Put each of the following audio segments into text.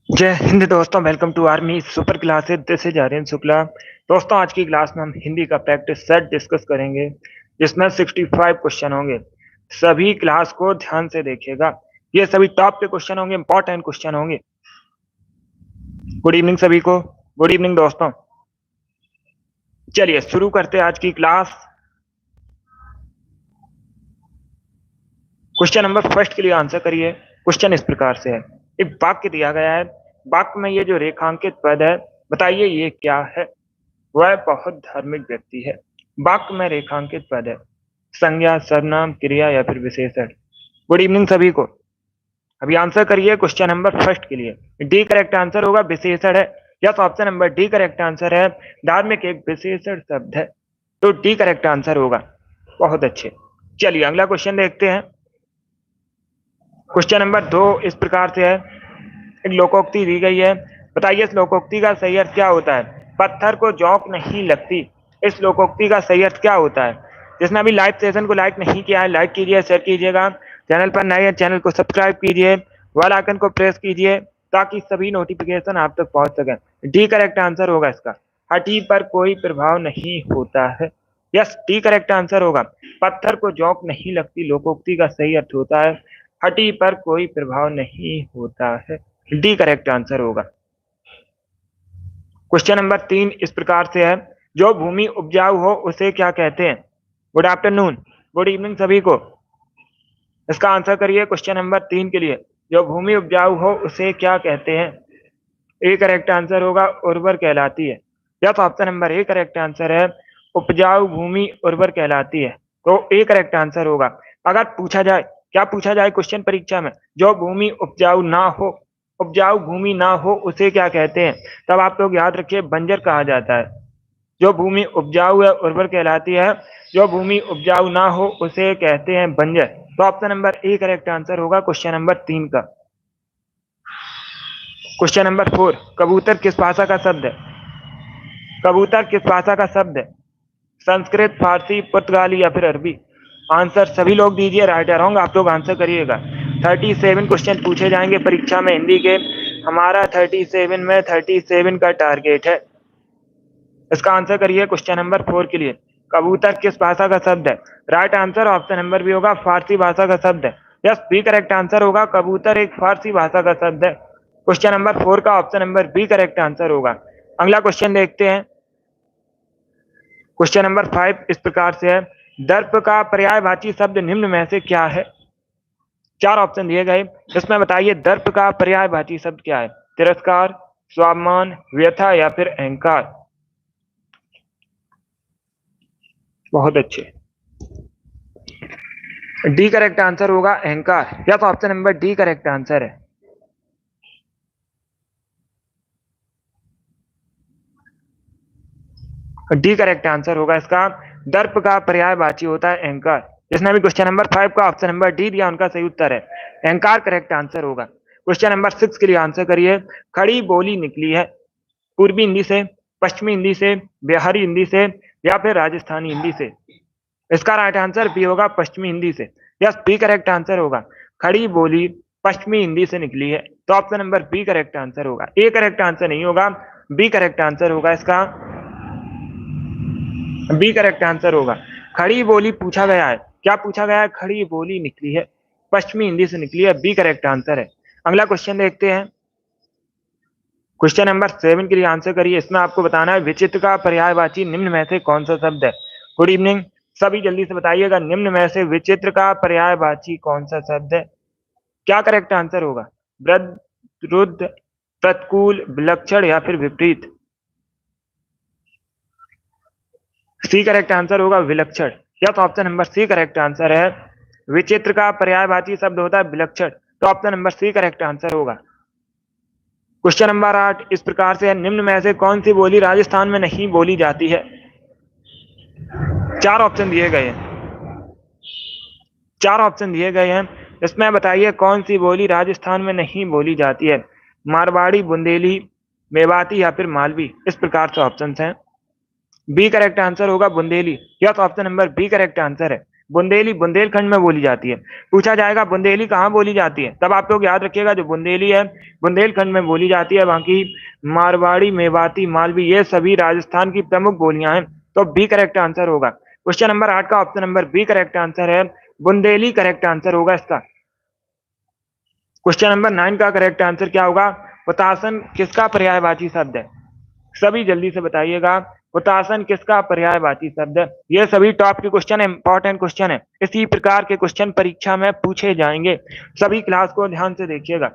जय हिंद दोस्तों, welcome to Army Super Classes. This is Aryan Shukla. दोस्तों, आज की क्लास में हम हिंदी का प्रैक्टिस सेट डिस्कस करेंगे, जिसमें 65 क्वेश्चन होंगे। सभी क्लास को ध्यान से देखिएगा। ये सभी टॉप के क्वेश्चन होंगे, इंपॉर्टेंट क्वेश्चन होंगे। गुड इवनिंग सभी को। गुड इवनिंग दोस्तों। चलिए शुरू करते हैं आज की क्लास। क्वेश्चन नंबर फर्स्ट के लिए आंसर करिए। क्वेश्चन इस प्रकार से है, एक वाक्य दिया गया है। वाक्य में ये जो रेखांकित पद है, बताइए ये क्या है। वह बहुत धार्मिक व्यक्ति है। वाक्य में रेखांकित पद है, संज्ञा, सर्वनाम, क्रिया या फिर विशेषण। गुड इवनिंग सभी को। अभी आंसर करिए क्वेश्चन नंबर फर्स्ट के लिए। डी करेक्ट आंसर होगा, विशेषण है। Yes, option number D correct answer है। धार्मिक एक विशेषण शब्द है, तो डी करेक्ट आंसर होगा। बहुत अच्छे। चलिए अगला क्वेश्चन देखते हैं। क्वेश्चन नंबर 2 इस प्रकार से है, एक लोकोक्ति दी गई है। बताइए इस लोकोक्ति का सही अर्थ क्या होता है। पत्थर को जौंक नहीं लगती। इस लोकोक्ति का सही अर्थ क्या होता है। जिसने अभी लाइव सेशन को लाइक नहीं किया है, लाइक कीजिए, शेयर कीजिएगा। चैनल पर नए हैं, चैनल को सब्सक्राइब कीजिए, बेल आइकन को प्रेस कीजिए, ताकि सभी नोटिफिकेशन आप तक पहुंच सके। डी करेक्ट आंसर होगा इसका। हड्डी पर कोई प्रभाव नहीं होता है। यस, डी करेक्ट आंसर होगा। पत्थर को जौंक नहीं लगती लोकोक्ति का सही अर्थ होता है, हड्डी पर कोई प्रभाव नहीं होता है। डी करेक्ट आंसर होगा। क्वेश्चन नंबर 3 इस प्रकार से है, जो भूमि उपजाऊ हो उसे क्या कहते हैं। गुड आफ्टरनून, गुड इवनिंग सभी को। इसका आंसर करिए क्वेश्चन नंबर 3 के लिए। जो भूमि उपजाऊ हो उसे क्या कहते हैं। ए करेक्ट आंसर होगा, उर्वर कहलाती है। या तो option number A correct answer है, उपजाऊ भूमि उर्वर कहलाती है, तो ए करेक्ट आंसर होगा। अगर पूछा जाए, क्या पूछा जाए क्वेश्चन परीक्षा में, जो भूमि उपजाऊ ना हो, उपजाऊ भूमि ना हो उसे क्या कहते हैं, तब आप लोग याद रखिए बंजर कहा जाता है। जो भूमि उपजाऊ है उर्वर कहलाती है, जो भूमि उपजाऊ ना हो उसे कहते हैं बंजर। तो option number A correct answer होगा क्वेश्चन नंबर 3 का। क्वेश्चन नंबर 4, कबूतर किस भाषा का शब्द है। कबूतर किस भाषा का शब्द है। संस्कृत, फारसी, पुर्तगाली या फिर अरबी। आंसर सभी लोग दीजिए, राइट या रॉन्ग आप लोग आंसर करिएगा। 37 क्वेश्चन पूछे जाएंगे परीक्षा में हिंदी के। हमारा 37 में 37 का टारगेट है। इसका आंसर करिए क्वेश्चन नंबर 4 के लिए। कबूतर किस भाषा का शब्द है। Right answer option number B होगा, फारसी भाषा का शब्द है। यस, बी करेक्ट आंसर होगा, कबूतर एक फारसी भाषा का शब्द है। क्वेश्चन नंबर 4 का option number B correct answer होगा। अगला क्वेश्चन देखते हैं। क्वेश्चन नंबर 5 इस प्रकार से है, दर्प का पर्यायवाची शब्द निम्न में से क्या है। 4 ऑप्शन दिए गए, इसमें बताइए दर्प का पर्यायवाची शब्द क्या है। तिरस्कार, स्वाभिमान, व्यथा या फिर अहंकार। बहुत अच्छे। डी करेक्ट आंसर होगा, अहंकार। या तो option number D correct answer है। डी करेक्ट आंसर होगा इसका। दर्प का पर्यायवाची होता है अहंकार। जिसने भी क्वेश्चन नंबर 5 का ऑप्शन नंबर डी दिया उनका सही उत्तर है अहंकार, करेक्ट आंसर होगा। क्वेश्चन नंबर 6 के लिए आंसर करिए। खड़ी बोली निकली है पूर्वी हिंदी से, पश्चिमी हिंदी से, बिहारी हिंदी से या फिर राजस्थानी हिंदी से। इसका राइट आंसर बी होगा, पश्चिमी हिंदी से। यस, बी करेक्ट आंसर होगा। खड़ी बोली पश्चिमी हिंदी से निकली है, तो option number B correct answer होगा। ए करेक्ट आंसर नहीं होगा, बी करेक्ट आंसर होगा इसका। बी करेक्ट आंसर होगा। खड़ी बोली पूछा गया है, क्या पूछा गया है। खड़ी बोली निकली है पश्चिमी हिंदी से निकली है, बी करेक्ट आंसर है। अगला क्वेश्चन देखते हैं। क्वेश्चन नंबर 7 के लिए आंसर करिए। इसमें आपको बताना है विचित्र का पर्यायवाची निम्न में से कौन सा शब्द है। गुड इवनिंग सभी, जल्दी से बताइएगा निम्न में से विचित्र का पर्यायवाची कौन सा शब्द है। क्या करेक्ट आंसर होगा। विरुद्ध, प्रतिकूल, विलक्षण या फिर विपरीत। सी करेक्ट आंसर होगा, विलक्षण। या तो option number C correct answer है। विचित्र का पर्यायवाची शब्द होता है विलक्षण, तो option number C correct answer होगा। क्वेश्चन नंबर 8 इस प्रकार से है, निम्न में से कौन सी बोली राजस्थान में नहीं बोली जाती है। 4 ऑप्शन दिए गए हैं। 4 ऑप्शन दिए गए हैं, इसमें बताइए कौन सी बोली राजस्थान में नहीं बोली जाती है। मारवाड़ी, बुंदेली, मेवाती या फिर मालवी। इस प्रकार से ऑप्शन हैं। बी करेक्ट आंसर होगा बुंदेली। या तो option number B correct answer है। बुंदेली बुंदेलखंड में बोली जाती है। पूछा जाएगा बुंदेली कहाँ बोली जाती है, तब आप लोग याद रखिएगा जो बुंदेली है बुंदेलखंड में बोली जाती है। बाकी मारवाड़ी, मेवाती, मालवी ये सभी राजस्थान की प्रमुख बोलियां हैं। तो बी करेक्ट आंसर होगा। क्वेश्चन नंबर 8 का option number B correct answer है, बुंदेली करेक्ट आंसर होगा इसका। क्वेश्चन नंबर 9 का करेक्ट आंसर क्या होगा? हुतासन किसका पर्यायवाची शब्द है? सभी जल्दी से बताइएगा, हुतासन किसका पर्यायवाची शब्द है? ये सभी टॉप के क्वेश्चन है, इंपॉर्टेंट क्वेश्चन है। इसी प्रकार के क्वेश्चन परीक्षा में पूछे जाएंगे, सभी क्लास को ध्यान से देखिएगा।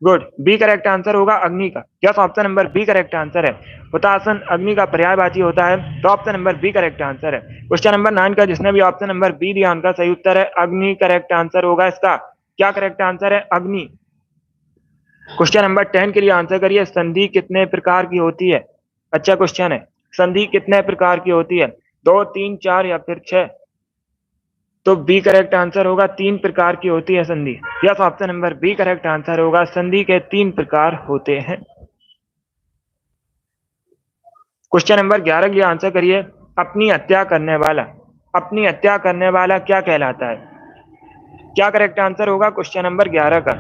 गुड, बी करेक्ट आंसर होगा अग्नि का। Yes, option number B correct answer है। हुतासन अग्नि का पर्यायवाची होता है, तो option number B correct answer है। क्वेश्चन नंबर 9 का जिसने भी ऑप्शन नंबर बी दिया उनका सही उत्तर है अग्नि करेक्ट आंसर होगा इसका। क्या करेक्ट आंसर है? अग्नि। क्वेश्चन नंबर 10 के लिए आंसर करिए, संधि कितने प्रकार की होती है? अच्छा क्वेश्चन है, संधि कितने प्रकार की होती है? 2, 3, 4 या फिर 6? तो बी करेक्ट आंसर होगा, 3 प्रकार की होती है संधि। Yes, option number B correct answer होगा, संधि के 3 प्रकार होते हैं। क्वेश्चन नंबर 11 के लिए आंसर करिए, अपनी हत्या करने वाला, अपनी हत्या करने वाला क्या कहलाता है? क्या करेक्ट आंसर होगा क्वेश्चन नंबर 11 का?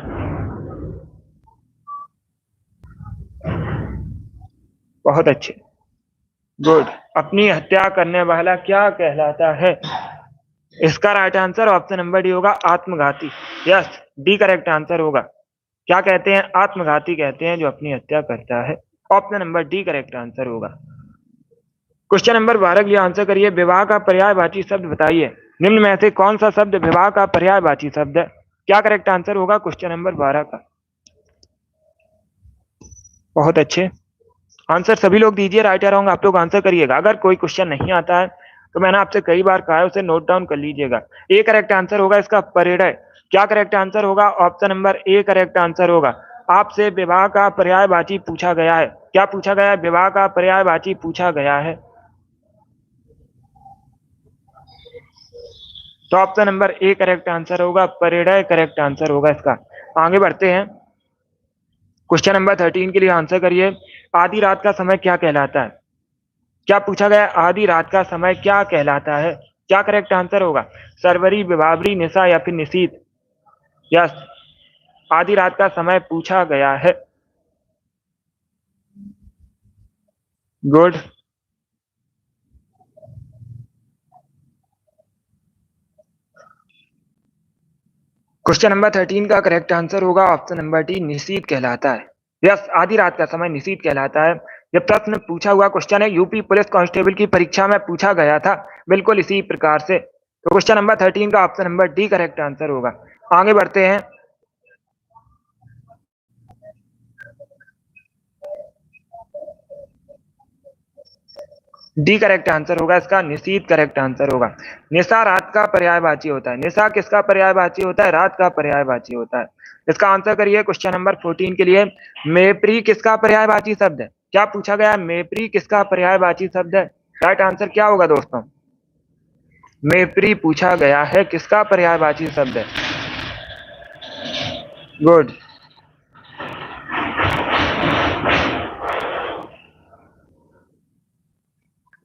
बहुत अच्छे, गुड। अपनी हत्या करने वाला क्या कहलाता है? इसका right answer option number D होगा, आत्मघाती। यस, डी करेक्ट आंसर होगा। क्या कहते हैं? आत्मघाती कहते हैं जो अपनी हत्या करता है। Option number D correct answer होगा। क्वेश्चन नंबर 12 के लिए आंसर करिए, विवाह का पर्यायवाची शब्द बताइए। निम्न में से कौन सा शब्द विवाह का पर्यायवाची शब्द है? क्या करेक्ट आंसर होगा क्वेश्चन नंबर 12 का? बहुत अच्छे, आंसर सभी लोग दीजिए, राइट या रॉन्ग आप लोग आंसर करिएगा। अगर कोई क्वेश्चन नहीं आता है तो मैंने आपसे कई बार कहा है उसे नोट डाउन कर लीजिएगा। ए करेक्ट आंसर होगा इसका, परिणय। क्या करेक्ट आंसर होगा? Option number A correct answer होगा। आपसे विवाह का पर्यायवाची पूछा गया है। क्या पूछा गया है? विवाह का पर्यायवाची पूछा गया है, तो option number A correct answer होगा, परिणय करेक्ट आंसर होगा इसका। आगे बढ़ते हैं, क्वेश्चन नंबर 13 के लिए आंसर करिए, आधी रात का समय क्या कहलाता है? क्या पूछा गया? आधी रात का समय क्या कहलाता है? क्या करेक्ट आंसर होगा? सरवरी, बिबावरी, निशा या फिर निशीथ? यस, आधी रात का समय पूछा गया है। गुड, क्वेश्चन नंबर 13 का करेक्ट आंसर होगा ऑप्शन नंबर डी, निशीथ कहलाता है। यस, आधी रात का समय निशीथ कहलाता है। यह प्रश्न पूछा हुआ क्वेश्चन है, यूपी पुलिस कांस्टेबल की परीक्षा में पूछा गया था, बिल्कुल इसी प्रकार से। तो क्वेश्चन नंबर 13 का option number D correct answer होगा। आगे बढ़ते हैं, डी करेक्ट आंसर होगा इसका, निशीथ करेक्ट आंसर होगा। निशा रात का पर्यायवाची होता है। निशा किसका पर्यायवाची होता है? रात का पर्यायवाची होता है। इसका आंसर करिए क्वेश्चन नंबर 14 के लिए, मेप्री किसका पर्यायवाची शब्द है? क्या पूछा गया? मेप्री किसका पर्यायवाची शब्द है? राइट आंसर क्या होगा दोस्तों? मेप्री पूछा गया है, किसका पर्यायवाची शब्द है? गुड,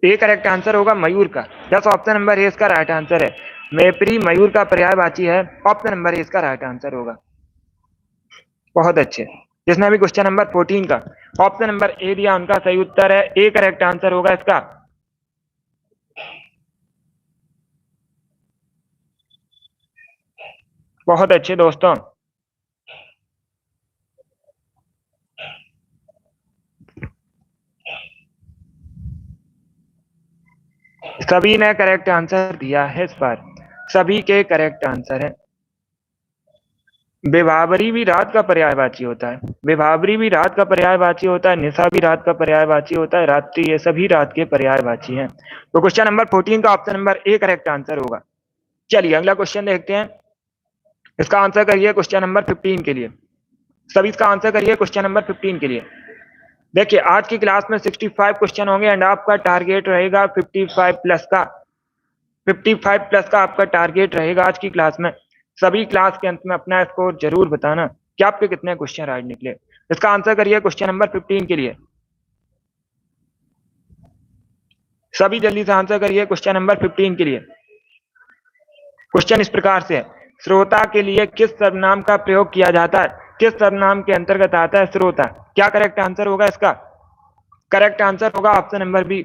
ए करेक्ट आंसर होगा मयूर का। यस, ऑप्शन नंबर ए इसका राइट आंसर है। मेप्री मयूर का पर्यायवाची है, ऑप्शन नंबर ए इसका राइट आंसर होगा। बहुत अच्छे, जिसने अभी क्वेश्चन नंबर 14 का ऑप्शन नंबर ए दिया उनका सही उत्तर है, ए करेक्ट आंसर होगा इसका। बहुत अच्छे दोस्तों, सभी ने करेक्ट आंसर दिया है इस बार, सभी के करेक्ट आंसर है। विभावरी भी रात का पर्यायवाची होता है, विभावरी भी रात का पर्यायवाची होता है, निशा भी रात का पर्यायवाची होता है, रात्रि, ये सभी रात के पर्यायवाची हैं। तो क्वेश्चन नंबर 14 का option number A correct answer होगा। चलिए अगला क्वेश्चन देखते हैं, इसका आंसर करिए क्वेश्चन नंबर 15 के लिए। सभी इसका आंसर करिए क्वेश्चन नंबर 15 के लिए। देखिए आज की क्लास में 65 क्वेश्चन होंगे एंड आपका टारगेट रहेगा 55 प्लस का, 55 प्लस का आपका टारगेट रहेगा आज की क्लास में। सभी क्लास के अंत में अपना स्कोर जरूर बताना कि आपके कितने क्वेश्चन राइट निकले। इसका आंसर करिए क्वेश्चन नंबर 15 के लिए। सभी जल्दी से आंसर करिए क्वेश्चन नंबर 15 के लिए। क्वेश्चन इस प्रकार से है, श्रोता के लिए किस सर्वनाम का प्रयोग किया जाता है? किस सर्वनाम के अंतर्गत आता है श्रोता? क्या करेक्ट आंसर होगा इसका? करेक्ट आंसर होगा ऑप्शन नंबर बी,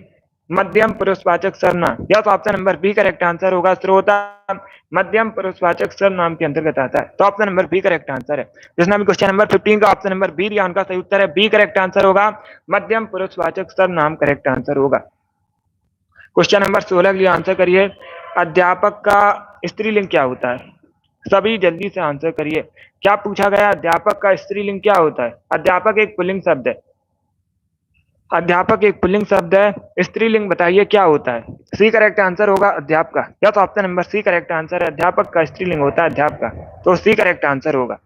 मध्यम पुरुषवाचक सर्वनाम। Yes, option number B correct answer होगा, श्रोता मध्यम पुरुषवाचक सर्वनाम के अंतर्गत आता है। तो option number B correct answer है। जिसने भी क्वेश्चन नंबर 15 का ऑप्शन नंबर बी दिया उनका सही उत्तर है बी करेक्ट आंसर होगा, मध्यम पुरुषवाचक सर्वनाम करेक्ट आंसर होगा। क्वेश्चन नंबर 16 के लिए आंसर करिए, अध्यापक का स्त्रीलिंग क्या होता है? सभी जल्दी से आंसर करिए। क्या पूछा गया? अध्यापक का स्त्रीलिंग क्या होता है? अध्यापक एक पुल्लिंग शब्द है। अध्यापक एक पुल्लिंग शब्द है, स्त्रीलिंग बताइए क्या होता है? सी करेक्ट आंसर होगा अध्यापक का। या तो option number C correct answer है, अध्यापक का स्त्रीलिंग होता है अध्यापक का, तो सी करेक्ट आंसर होगा।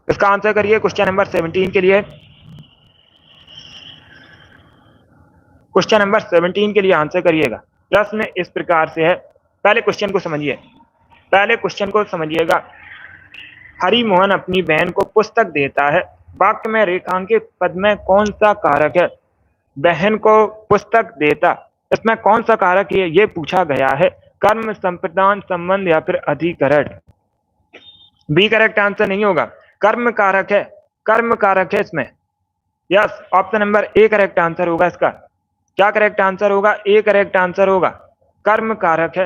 इसका आंसर करिए क्वेश्चन नंबर 17 के लिए। क्वेश्चन नंबर 17 के लिए आंसर करिएगा। प्रश्न इस प्रकार से है, पहले क्वेश्चन को समझिए, पहले क्वेश्चन को समझिएगा। हरि मोहन अपनी बहन को पुस्तक देता है, वाक्य में रेखांकित पद में कौन सा कारक है? बहन को पुस्तक देता, इसमें कौन सा कारक है ये पूछा गया है? कर्म, संप्रदान, संबंध या फिर अधिकरण? बी करेक्ट आंसर नहीं होगा, कर्म कारक है, कर्म कारक है इसमें। Yes, option number A correct answer होगा इसका। क्या करेक्ट आंसर होगा? ए करेक्ट आंसर होगा, कर्म कारक है।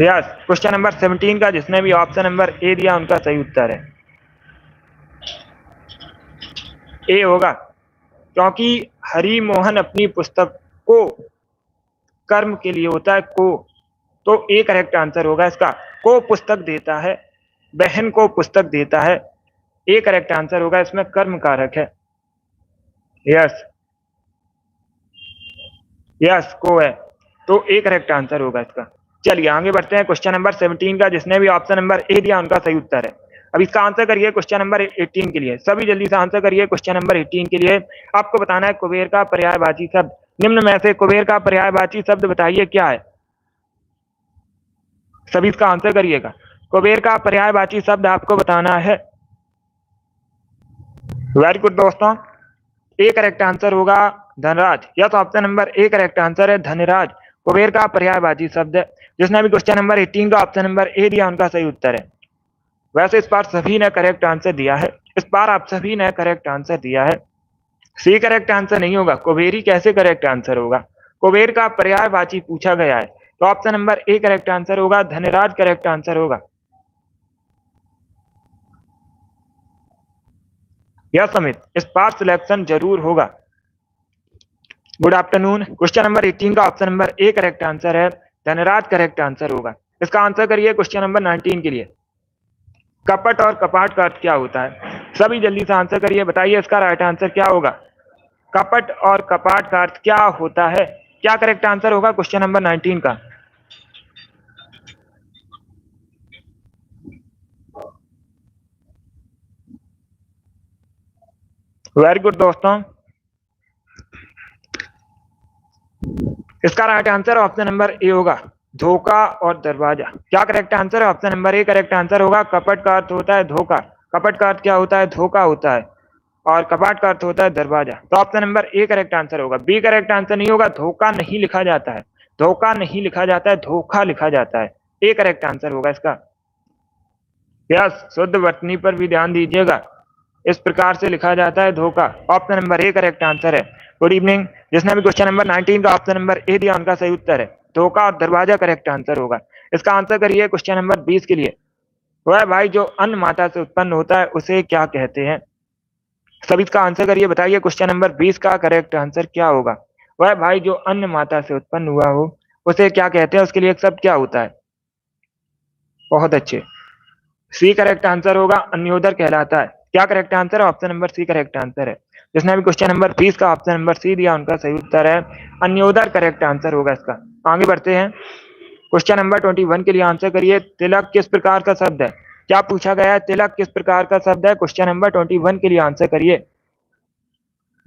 यस, क्वेश्चन नंबर 17 का जिसने भी ऑप्शन नंबर ए दिया उनका सही उत्तर है ए होगा, क्योंकि हरि मोहन अपनी पुस्तक को, कर्म के लिए होता है को, तो ए करेक्ट आंसर होगा इसका। को पुस्तक देता है, बहन को पुस्तक देता है, ए करेक्ट आंसर होगा, इसमें कर्म कारक है। यस, यस को है, तो ए करेक्ट आंसर होगा इसका। चलिए आगे बढ़ते हैं क्वेश्चन नंबर 17 का जिसने भी ऑप्शन नंबर ए दिया उनका सही उत्तर है। अब इसका आंसर करिए क्वेश्चन नंबर 18 के लिए। सभी जल्दी से आंसर करिए क्वेश्चन नंबर 18 के लिए। आपको बताना है कुबेर का पर्यायवाची शब्द, निम्न में से कुबेर का पर्यायवाची शब्द बताइए क्या है? सभी इसका आंसर करिएगा। कुबेर का पर्यायवाची शब्द आपको बताना है। वेरी गुड दोस्तों, ए करेक्ट आंसर होगा Dhanraj. Yes, option number A correct answer है धनराज, कुबेर का पर्यायवाची शब्द है। जिसने भी क्वेश्चन नंबर 18 का ऑप्शन नंबर ए दिया उनका सही उत्तर है। वैसे इस बार सभी ने करेक्ट आंसर दिया है, इस बार आप सभी ने करेक्ट आंसर दिया है। सी करेक्ट आंसर नहीं होगा, कुबेरी कैसे करेक्ट आंसर होगा? कुबेर का पर्यायवाची पूछा गया है, तो option number A correct answer होगा, धनराज करेक्ट आंसर होगा। यस अमित, इस बार सिलेक्शन जरूर होगा। Good afternoon. क्वेश्चन नंबर 18 का option number A correct answer है, धनराज करेक्ट आंसर होगा। इसका आंसर करिए क्वेश्चन नंबर 19 के लिए। कपट और कपाट का अर्थ क्या होता है? सभी जल्दी से आंसर करिए, बताइए इसका राइट आंसर क्या होगा? कपट और कपाट का अर्थ क्या होता है? क्या करेक्ट आंसर होगा क्वेश्चन नंबर 19 का? वेरी गुड दोस्तों, इसका राइट आंसर ऑप्शन नंबर ए होगा, धोखा और दरवाजा। क्या करेक्ट आंसर है? Option number A correct answer होगा। कपट का अर्थ होता है धोखा, कपट का अर्थ क्या होता है? धोखा होता है, और कपाट का अर्थ होता है दरवाजा। तो option number A correct answer होगा। बी करेक्ट आंसर नहीं होगा, धोखा नहीं लिखा जाता है, धोखा नहीं लिखा जाता है, धोखा लिखा जाता है। ए करेक्ट आंसर होगा इसका। यस, शुद्ध वर्तनी पर भी ध्यान दीजिएगा, इस प्रकार से लिखा जाता है धोखा। Option number A correct answer है। Good evening. जिसने भी क्वेश्चन नंबर 19 का ऑप्शन नंबर ए दिया उनका सही उत्तर है, धोखा और दरवाजा करेक्ट आंसर होगा। इसका आंसर करिए क्वेश्चन नंबर 20 के लिए। वह भाई जो अन्न माता से उत्पन्न होता है उसे क्या कहते हैं? सभी इसका आंसर करिए, बताइए क्वेश्चन नंबर 20 का करेक्ट आंसर क्या होगा? वह भाई जो अन्न माता से उत्पन्न हुआ हो उसे क्या कहते हैं? उसके लिए एक शब्द क्या होता है? बहुत अच्छे, सी करेक्ट आंसर होगा, अन्योदर कहलाता है। क्या करेक्ट आंसर है? Option number C correct answer है। जिसने भी क्वेश्चन नंबर 20 का ऑप्शन नंबर सी दिया उनका सही उत्तर है अन्योदर करेक्ट आंसर होगा इसका। आगे बढ़ते हैं, क्वेश्चन नंबर 21 के लिए आंसर करिए। तिलक किस प्रकार का शब्द है? क्या पूछा गया है? तिलक किस प्रकार का शब्द है? क्वेश्चन नंबर 21 के लिए आंसर करिए।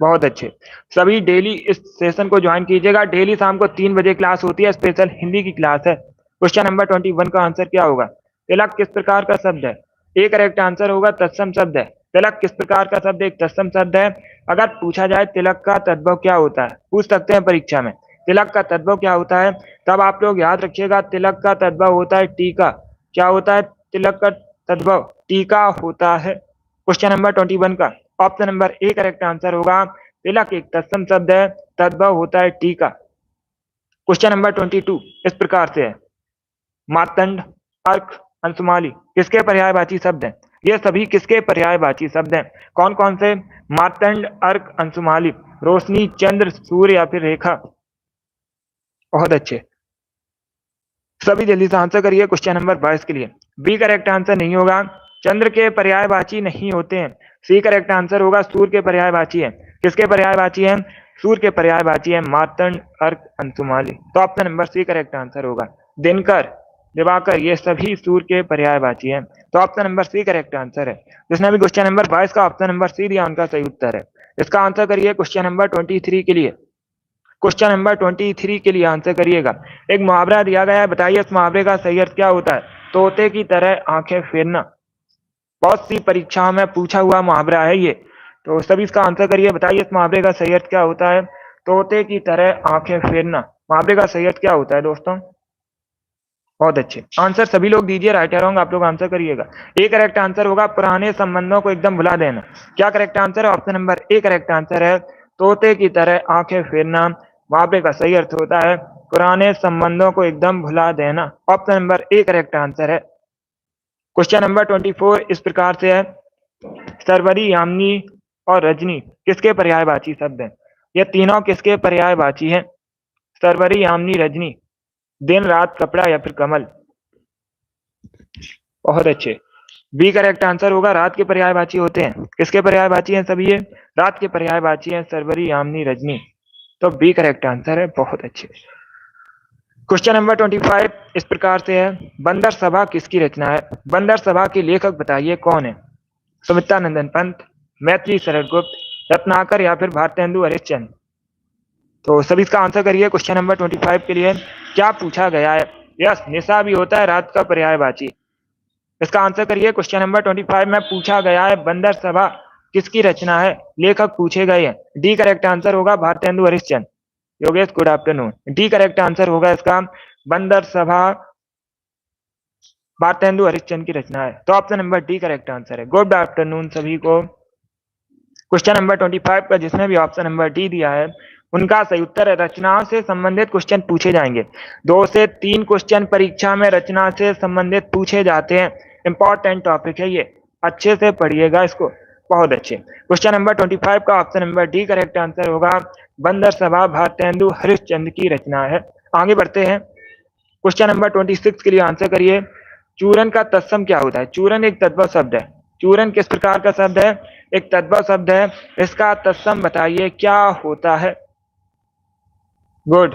बहुत अच्छे, सभी डेली इस सेशन को ज्वाइन कीजिएगा। डेली शाम को 3 बजे क्लास होती है, स्पेशल हिंदी की क्लास है। क्वेश्चन नंबर 21 का आंसर क्या होगा? तिलक किस प्रकार का शब्द है? ए करेक्ट आंसर होगा, तत्सम शब्द है। तिलक किस प्रकार का शब्द? एक तत्सम शब्द है। अगर पूछा जाए तिलक का तद्भव क्या होता है, पूछ सकते हैं परीक्षा में। तिलक का तद्भव क्या होता है? तब आप लोग याद रखिएगा, तिलक का तद्भव होता है टीका। क्या होता है? तिलक का तद्भव टीका होता है। क्वेश्चन नंबर 21 का option number A correct answer होगा। तिलक एक तत्सम शब्द है, तद्भव होता है टीका। क्वेश्चन नंबर 22 इस प्रकार से है, मार्तंड, अर्क, अंशुमाली किसके पर्यायवाची शब्द हैं? ये सभी किसके पर्यायवाची शब्द हैं? कौन कौन से? मार्तंड, अर्क, अंशुमाली, रोशनी, चंद्र, सूर्य या फिर रेखा। बहुत अच्छे, सभी जल्दी से आंसर करिए क्वेश्चन नंबर 22 के लिए। बी करेक्ट आंसर नहीं होगा, चंद्र के पर्यायवाची नहीं होते हैं। सी करेक्ट आंसर होगा, सूर्य के पर्यायवाची है। किसके पर्यायवाची है? सूर्य के पर्यायवाची है मार्तंड, अर्क, अंशुमाली। तो option number C correct answer होगा। दिनकर, दिवाकर ये सभी सूर्य के पर्यायवाची हैं। तो option number C correct answer है। जिसने भी क्वेश्चन नंबर 22 का ऑप्शन नंबर सी दिया उनका सही उत्तर है। इसका आंसर करिए क्वेश्चन नंबर 23 के लिए। क्वेश्चन नंबर 23 के लिए आंसर करिएगा। एक मुहावरा दिया गया है, बताइए इस मुहावरे का सही अर्थ क्या होता है? तोते की तरह आंखें फेरना। बहुत सी परीक्षाओं में पूछा हुआ मुहावरा है ये, तो सभी इसका आंसर करिए। बताइए इस मुहावरे का सही अर्थ क्या होता है? तोते की तरह आंखें फेरना। मुहावरे का सही अर्थ क्या होता है दोस्तों? बहुत अच्छे आंसर सभी लोग दीजिए, राइट या रॉन्ग आप लोग आंसर करिएगा। ए करेक्ट आंसर होगा, पुराने संबंधों को एकदम भुला देना। क्या करेक्ट आंसर है? Option number A correct answer है, तोते की तरह आंखें फेरना। मुहावरे का सही अर्थ होता है पुराने संबंधों को एकदम भुला देना। Option number A correct answer है। क्वेश्चन नंबर 24 इस प्रकार से है, सरवरी, यामिनी और रजनी किसके पर्यायवाची शब्द हैं? ये तीनों किसके पर्यायवाची हैं? सरवरी, यामिनी, रजनी। दिन, रात, कपड़ा या फिर कमल। बहुत अच्छे, बी करेक्ट आंसर होगा, रात के पर्यायवाची होते हैं। किसके पर्यायवाची हैं सभी ये? रात के पर्यायवाची हैं सरवरी, यामिनी, रजनी। तो बी करेक्ट आंसर है। बहुत अच्छे। क्वेश्चन नंबर 25 इस प्रकार से है, बंदर सभा किसकी रचना है? बंदर सभा के लेखक बताइए कौन है? सुमित्रा नंदन पंत, मैथिली शरद गुप्त, रत्नाकर या फिर भारतेंदु हरिश्चंद्र। तो सभी इसका आंसर करिए क्वेश्चन नंबर 25 के लिए। क्या पूछा गया है? यस, निशा भी होता है रात का पर्यायवाची। इसका आंसर करिए क्वेश्चन नंबर 25 में पूछा गया है, बंदर सभा किसकी रचना है? लेखक पूछे गए हैं। डी करेक्ट आंसर होगा, Bharatendu Harishchandra. Yogesh good afternoon. D correct answer होगा इसका, बंदर सभा भारतेंदु हरिश्चंद्र की रचना है। तो option number D correct answer है। गुड आफ्टरनून सभी को। क्वेश्चन नंबर 25 का जिसने भी ऑप्शन नंबर डी दिया है उनका सही उत्तर है, रचनाओं से संबंधित क्वेश्चन पूछे जाएंगे। 2 से 3 क्वेश्चन परीक्षा में रचना से संबंधित पूछे जाते हैं। इंपॉर्टेंट टॉपिक है ये, अच्छे से पढ़िएगा इसको। बहुत अच्छे। क्वेश्चन नंबर 25 का option number D correct answer होगा, बंदर सभा भारतेंदु हरिश्चंद्र की रचना है। आगे बढ़ते हैं, क्वेश्चन नंबर 26 के लिए आंसर करिए। चूरन का तत्सम क्या होता है? चूरन एक तद्भव शब्द है। चूरन किस प्रकार का शब्द है? एक तद्भव शब्द है। इसका तत्सम बताइए क्या होता है? गुड,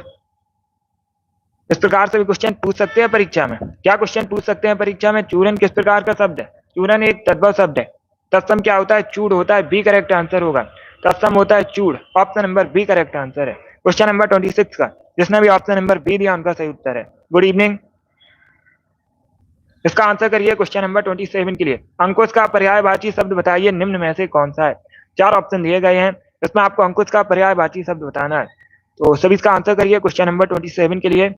इस प्रकार से भी क्वेश्चन पूछ सकते हैं परीक्षा में। क्या क्वेश्चन पूछ सकते हैं परीक्षा में? चूरन किस प्रकार का शब्द है? चूरन एक तद्भव शब्द है। तत्सम क्या होता है? चूड़ होता है। बी करेक्ट आंसर होगा, तत्सम होता है चूड़। Option number B correct answer है। क्वेश्चन नंबर 26 का जिसने भी ऑप्शन नंबर बी दिया उनका सही उत्तर है। Good evening. इसका आंसर करिए क्वेश्चन नंबर 27 के लिए। अंकुश का पर्यायवाची शब्द बताइए निम्न में से कौन सा है? 4 ऑप्शन दिए गए हैं, इसमें आपको अंकुश का पर्यायवाची शब्द बताना है। तो सभी इसका आंसर करिए क्वेश्चन नंबर 27 के लिए।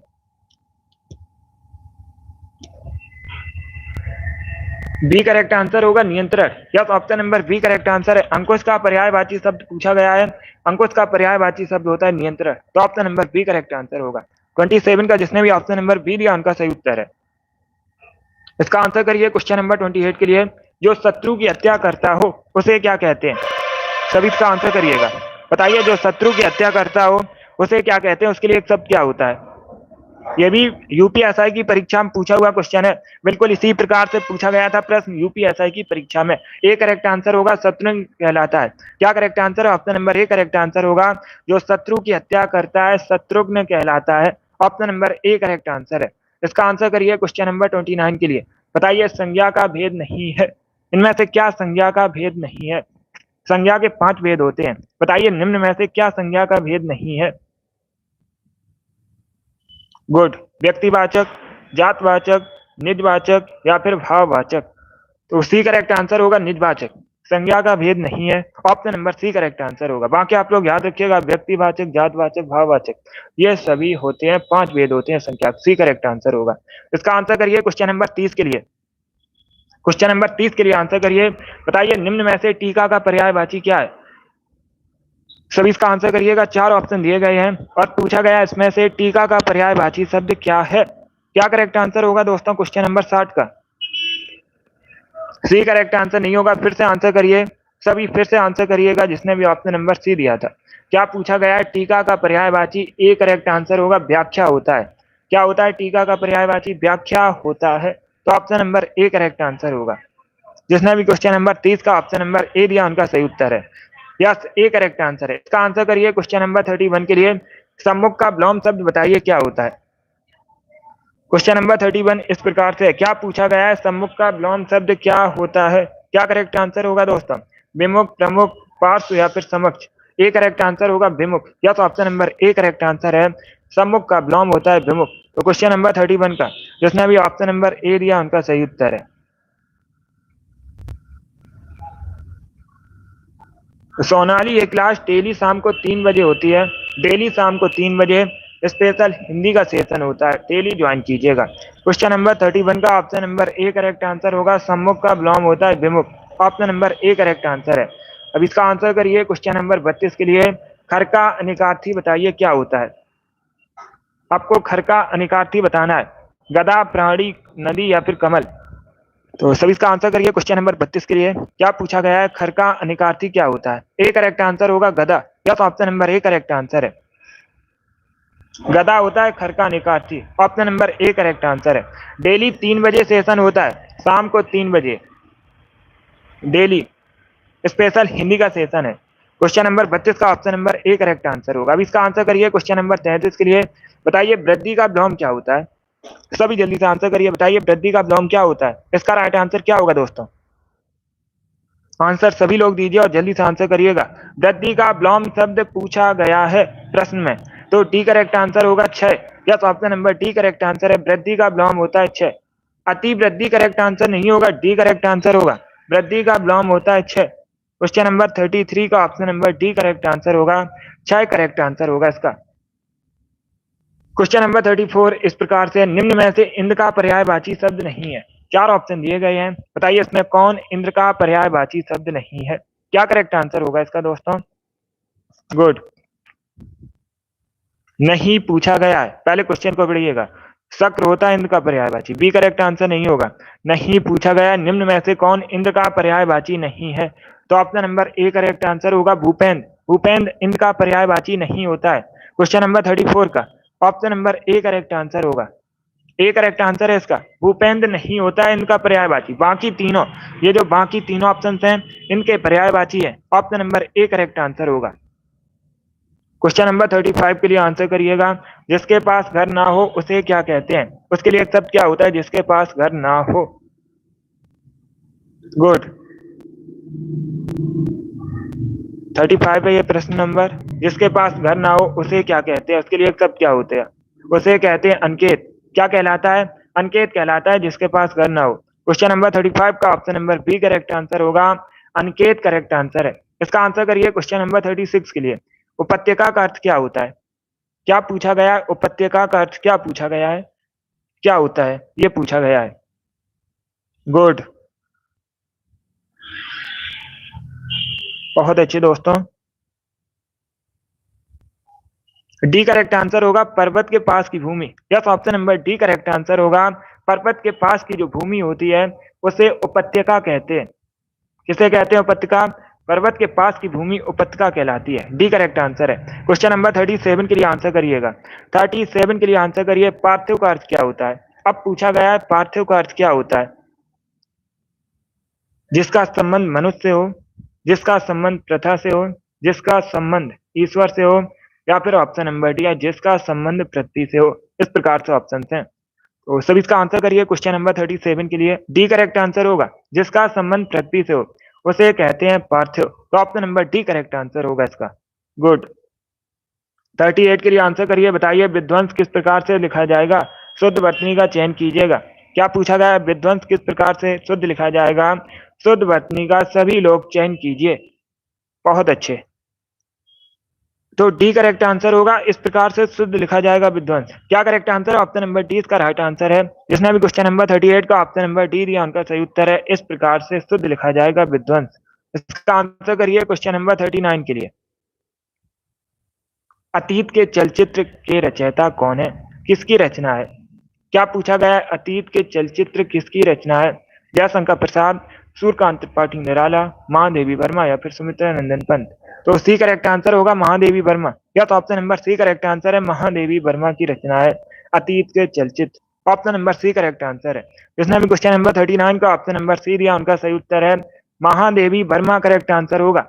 बी करेक्ट आंसर होगा, नियंत्रण। Yes, option number B correct answer है। अंकुश का पर्यायवाची शब्द पूछा गया है, अंकुश का पर्यायवाची शब्द होता है नियंत्रण। तो option number B correct answer होगा। 27 का जिसने भी ऑप्शन नंबर बी दिया उनका सही उत्तर है। इसका आंसर करिए क्वेश्चन नंबर 28 के लिए। जो शत्रु की हत्या करता हो उसे क्या कहते हैं? सभी इसका आंसर करिएगा। बताइए, जो शत्रु की हत्या करता हो उसे क्या कहते हैं? उसके लिए एक शब्द क्या होता है? ये भी यूपीएसआई की परीक्षा में पूछा हुआ क्वेश्चन है। बिल्कुल इसी प्रकार से पूछा गया था प्रश्न यूपीएसआई की परीक्षा में। ए करेक्ट आंसर होगा, शत्रुघ्न कहलाता है। क्या करेक्ट आंसर है? Option number A correct answer होगा, जो शत्रु की हत्या करता है शत्रुघ्न कहलाता है। Option number A correct answer है। इसका आंसर करिए क्वेश्चन नंबर 29 के लिए। बताइए, संज्ञा का भेद नहीं है, इनमें से क्या संज्ञा का भेद नहीं है? संज्ञा के 5 भेद होते हैं, बताइए निम्न में से क्या संज्ञा का भेद नहीं है? गुड, व्यक्तिवाचक, जातवाचक, निजवाचक या फिर भाववाचक। तो सी करेक्ट आंसर होगा, निजवाचक। संज्ञा का भेद नहीं है। Option number C correct answer होगा। बाकी आप लोग याद रखिएगा, व्यक्तिवाचक, जातवाचक, भाववाचक, ये सभी होते हैं, 5 भेद होते हैं संख्या। सी करेक्ट आंसर होगा। इसका आंसर करिए क्वेश्चन नंबर 30 के लिए। क्वेश्चन नंबर 30 के लिए आंसर करिए। बताइए निम्न में से टीका का पर्यायवाची क्या है? सभी इसका आंसर करिएगा। 4 ऑप्शन दिए गए हैं और पूछा गया इसमें से टीका का पर्यायवाची शब्द क्या है? क्या करेक्ट आंसर होगा दोस्तों क्वेश्चन नंबर 60 का? सी करेक्ट आंसर नहीं होगा। फिर से आंसर करिए, सभी फिर से आंसर करिएगा जिसने भी ऑप्शन नंबर सी दिया था। क्या पूछा गया है? टीका का पर्यायवाची ए करेक्ट आंसर होगा, व्याख्या होता है। क्या होता है टीका का पर्यायवाची? व्याख्या होता है। तो option number A correct answer होगा। जिसने भी क्वेश्चन नंबर 30 का ऑप्शन नंबर ए दिया उनका सही उत्तर है। यस, ए करेक्ट आंसर है। इसका आंसर करिए क्वेश्चन नंबर 31 के लिए। सम्मुख का विलोम शब्द बताइए क्या होता है? क्वेश्चन नंबर 31 इस प्रकार से, क्या पूछा गया है? सम्मुख का विलोम शब्द क्या होता है? क्या करेक्ट आंसर होगा दोस्तों? विमुख, प्रमुख, पार्श्व या फिर समक्ष? ए करेक्ट आंसर होगा विमुख। Yes, option number A correct answer है। सम्मुख का विलोम होता है विमुख। तो क्वेश्चन नंबर 31 का जिसने भी ऑप्शन नंबर ए दिया उनका सही उत्तर है। सोनाली ये क्लास डेली शाम को 3 बजे होती है। डेली शाम को 3 बजे स्पेशल हिंदी का सेशन होता है, डेली ज्वाइन कीजिएगा। क्वेश्चन नंबर 31 का option number A correct answer होगा। सम्मुख का विलोम होता है विमुख। Option number A correct answer है। अब इसका आंसर करिए क्वेश्चन नंबर 32 के लिए। खर का अनिकार्थी बताइए क्या होता है? आपको खर का अनिकार्थी बताना है। गधा, प्राणी, नदी या फिर कमल? तो सभी इसका आंसर करिए क्वेश्चन नंबर 32 के लिए। क्या पूछा गया है? खर का अनिकार्थी क्या होता है? ए करेक्ट आंसर होगा गधा। Yes, option number A correct answer है। गधा होता है खर का अनिकार्थी। Option number A correct answer है। डेली 3 बजे सेशन होता है, शाम को 3 बजे डेली स्पेशल हिंदी का सेशन है। क्वेश्चन नंबर 32 का option number A correct answer होगा। अब इसका आंसर करिए क्वेश्चन नंबर 33 के लिए। बताइए वृद्धि का विलोम क्या होता है? सभी जल्दी से आंसर करिए। बताइए वृद्धि का विलोम क्या होता है? इसका राइट आंसर क्या होगा दोस्तों? आंसर सभी लोग दीजिए और जल्दी से आंसर करिएगा। वृद्धि का विलोम शब्द पूछा गया है प्रश्न में, तो डी करेक्ट आंसर होगा 6। Yes, option number D correct answer है। वृद्धि का विलोम होता है 6। अति वृद्धि करेक्ट आंसर नहीं होगा, डी करेक्ट आंसर होगा। वृद्धि का विलोम होता है 6। क्वेश्चन नंबर 33 का option number D correct answer होगा। 6 करेक्ट आंसर होगा इसका। क्वेश्चन नंबर 34 इस प्रकार से, निम्न में से इंद्र का पर्यायवाची शब्द नहीं है। 4 ऑप्शन दिए गए हैं। बताइए इसमें कौन इंद्र का पर्यायवाची शब्द नहीं है? क्या करेक्ट आंसर होगा इसका दोस्तों? गुड, नहीं पूछा गया है। पहले क्वेश्चन को पढ़िएगा। शक्र होता है इंद्र का पर्यायवाची। बी करेक्ट आंसर नहीं होगा। नहीं पूछा गया निम्न में से कौन इंद्र का पर्यायवाची नहीं है, तो option number A correct answer होगा भूपेंद्र। भूपेंद्र इंद्र का पर्यायवाची नहीं होता है। क्वेश्चन नंबर 34 का option number A correct answer होगा। ए करेक्ट आंसर है इसका। भूपेंद्र नहीं होता है इनका पर्यायवाची। बाकी तीनों, ये जो बाकी तीनों ऑप्शन हैं इनके पर्यायवाची है। Option number A correct answer होगा। क्वेश्चन नंबर 35 के लिए आंसर करिएगा। जिसके पास घर ना हो उसे क्या कहते हैं? उसके लिए शब्द क्या होता है जिसके पास घर ना हो? गुड, 35 है ये प्रश्न नंबर। जिसके पास घर ना हो उसे क्या कहते हैं? उसके लिए शब्द क्या होते हैं? उसे कहते हैं अनकेत। क्या कहलाता है? अनकेत कहलाता है जिसके पास घर ना हो। क्वेश्चन नंबर 35 का option number B correct answer होगा। अनकेत करेक्ट आंसर है। इसका आंसर करिए क्वेश्चन नंबर 36 के लिए। उपत्यका का अर्थ क्या होता है? क्या पूछा गया है? उपत्यका का अर्थ क्या पूछा गया है? क्या होता है ये पूछा गया है। गुड, बहुत अच्छे दोस्तों। डी करेक्ट आंसर होगा पर्वत के पास की भूमि। Yes, option number D correct answer होगा। पर्वत के पास की जो भूमि होती है उसे उपत्यका कहते हैं। किसे कहते हैं? उपत्यका। पर्वत के पास की भूमि उपत्यका कहलाती है। डी करेक्ट आंसर है। क्वेश्चन नंबर 37 के लिए आंसर करिएगा। 37 के लिए आंसर करिए। पार्थिव का अर्थ क्या होता है? अब पूछा गया है पार्थिव का अर्थ क्या होता है? जिसका संबंध मनुष्य से हो, जिसका संबंध प्रथा से हो, जिसका संबंध ईश्वर से हो, या फिर ऑप्शन नंबर डी है जिसका संबंध पृथ्वी से हो। इस प्रकार से ऑप्शन हैं। तो सभी इसका आंसर करिए क्वेश्चन नंबर 37 के लिए। डी करेक्ट आंसर होगा। जिसका संबंध पृथ्वी से हो उसे कहते हैं पार्थिव। तो option number D correct answer होगा इसका। गुड, 38 के लिए आंसर करिए। बताइए विध्वंस किस प्रकार से लिखा जाएगा? शुद्ध वर्तनी का चयन कीजिएगा। क्या पूछा गया है? विध्वंस किस प्रकार से शुद्ध लिखा जाएगा? शुद्ध वर्तनी का सभी लोग चयन कीजिए। बहुत अच्छे। तो डी करेक्ट आंसर होगा। इस प्रकार से शुद्ध लिखा जाएगा विध्वंस। क्या करेक्ट आंसर है? ऑप्शन नंबर डी इसका राइट आंसर है। जिसने भी क्वेश्चन नंबर 38 का ऑप्शन नंबर डी दिया उनका सही उत्तर है। इस प्रकार से शुद्ध लिखा जाएगा विध्वंस। इसका आंसर करिए क्वेश्चन नंबर 39 के लिए। अतीत के चलचित्र के रचयिता कौन है? किसकी रचना है? क्या पूछा गया है? अतीत के चलचित्र किसकी रचना है? जयशंकर प्रसाद, सूर्यकांत त्रिपाठी निराला, महादेवी वर्मा या फिर सुमित्रा नंदन पंत। तो सी करेक्ट आंसर होगा महादेवी वर्मा। या तो option number C correct answer है। महादेवी वर्मा की रचना है अतीत के चलचित्र। Option number C correct answer है। जिसने भी क्वेश्चन नंबर 39 का ऑप्शन नंबर सी दिया उनका सही उत्तर है महादेवी वर्मा करेक्ट आंसर होगा।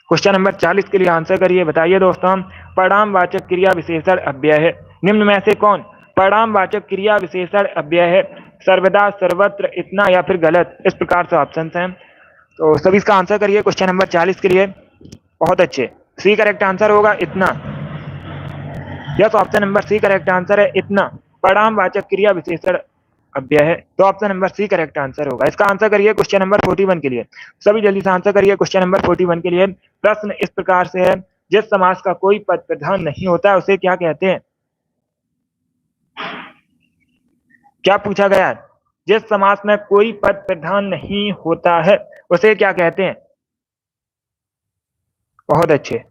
क्वेश्चन नंबर 40 के लिए आंसर करिए। बताइए दोस्तों, परिणामवाचक क्रिया विशेषण अव्यय है। निम्न में से कौन परिणामवाचक क्रिया विशेषण अव्यय है? सर्वदा, सर्वत्र, इतना या फिर गलत। इस प्रकार से ऑप्शन हैं। तो सभी इसका आंसर करिए क्वेश्चन नंबर 40 के लिए। बहुत अच्छे। सी करेक्ट आंसर होगा इतना। Yes, option number C correct answer है इतना। परिणामवाचक क्रिया विशेषण अव्यय है। तो option number C correct answer होगा। इसका आंसर करिए क्वेश्चन नंबर 41 के लिए। सभी जल्दी से आंसर करिए क्वेश्चन नंबर 41 के लिए। प्रश्न इस प्रकार से है, जिस समास का कोई पद प्रधान नहीं होता उसे क्या कहते हैं? क्या पूछा गया है? जिस समास में कोई पद प्रधान नहीं होता है उसे क्या कहते हैं? बहुत अच्छे,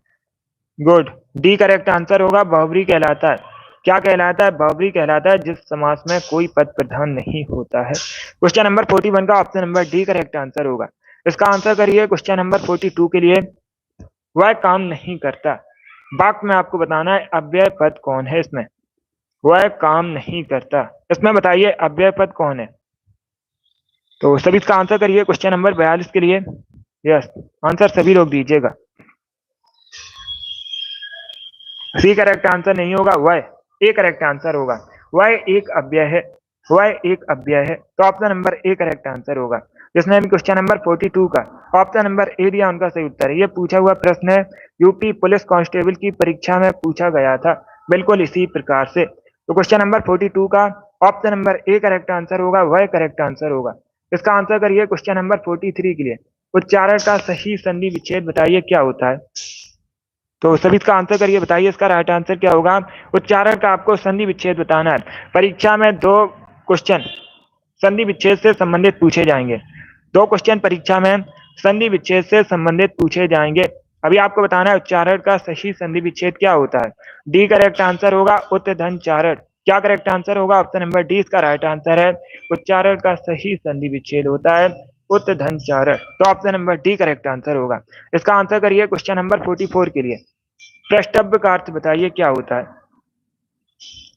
गुड। डी करेक्ट आंसर होगा। बहुब्री कहलाता है। क्या कहलाता है? बहुब्री कहलाता है जिस समास में कोई पद प्रधान नहीं होता है। क्वेश्चन नंबर 41 का option number D correct answer होगा। इसका आंसर करिए क्वेश्चन नंबर 42 के लिए। वह काम नहीं करता। वाक्य में आपको बताना है अव्यय पद कौन है इसमें। वह काम नहीं करता, इसमें बताइए अव्यय पद कौन है। तो सभी इसका आंसर करिए क्वेश्चन नंबर 42 के लिए। यस, आंसर सभी लोग दीजिएगा। सी करेक्ट आंसर नहीं होगा, वह ए करेक्ट आंसर होगा। वह एक अव्यय है। वह एक अव्यय है। तो option number A correct answer होगा। जिसने भी क्वेश्चन नंबर 42 का ऑप्शन नंबर ए दिया उनका सही उत्तर है। यह पूछा हुआ प्रश्न है, यूपी पुलिस कांस्टेबल की परीक्षा में पूछा गया था। बिल्कुल इसी प्रकार से। तो क्वेश्चन नंबर 42 का option number A correct answer होगा। वह करेक्ट आंसर होगा। इसका आंसर करिए क्वेश्चन नंबर 43 के लिए। उच्चारण का सही संधि विच्छेद बताइए क्या होता है। तो सभी इसका आंसर करिए। बताइए इसका राइट आंसर क्या होगा। उच्चारण का आपको संधि विच्छेद बताना है। परीक्षा में 2 क्वेश्चन संधि विच्छेद से संबंधित पूछे जाएंगे। 2 क्वेश्चन परीक्षा में संधि विच्छेद से संबंधित पूछे जाएंगे। अभी आपको बताना है उच्चारण का सही संधि विच्छेद क्या होता है। डी करेक्ट आंसर होगा उत्तधनचारण। क्या करेक्ट आंसर होगा? ऑप्शन नंबर डी इसका राइट आंसर है। उच्चारण का सही संधि विच्छेद होता है उत्तधनचारण। तो option number D correct answer होगा। इसका आंसर करिए क्वेश्चन नंबर 44 के लिए। प्रष्टब्य का अर्थ बताइए क्या होता है।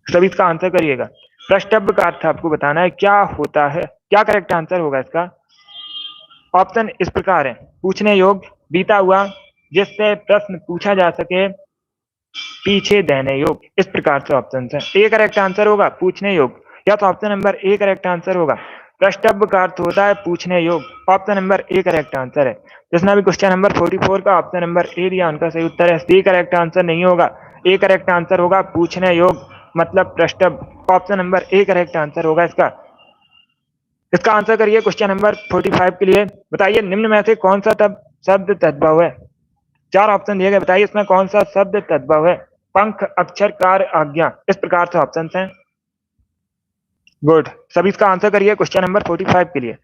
सभी इसका आंसर करिएगा। प्रष्टब्य का अर्थ आपको बताना है क्या होता है। क्या करेक्ट आंसर होगा इसका? ऑप्शन इस प्रकार है, पूछने योग्य, बीता हुआ, जिससे प्रश्न पूछा जा सके, पीछे देने योग्य। इस प्रकार से ऑप्शन है। ए करेक्ट आंसर होगा पूछने योग्य। या तो option number A correct answer होगा। प्रष्टब्य का अर्थ होता है पूछने योग्य। Option number A correct answer है। जिसने भी क्वेश्चन नंबर 44 का ऑप्शन नंबर ए दिया उनका सही उत्तर है। सी करेक्ट आंसर नहीं होगा। ए करेक्ट आंसर होगा पूछने योग्य मतलब प्रष्टब्य। Option number A correct answer होगा इसका। इसका आंसर करिए क्वेश्चन नंबर 45 के लिए। बताइए निम्न में से कौन सा शब्द तद्भव है। 4 ऑप्शन दिए गए। बताइए इसमें कौन सा शब्द तद्भव है। पंख, अक्षर, कार्य, आज्ञा। इस प्रकार से ऑप्शन हैं। गुड। सभी इसका आंसर करिए क्वेश्चन नंबर 45 के लिए।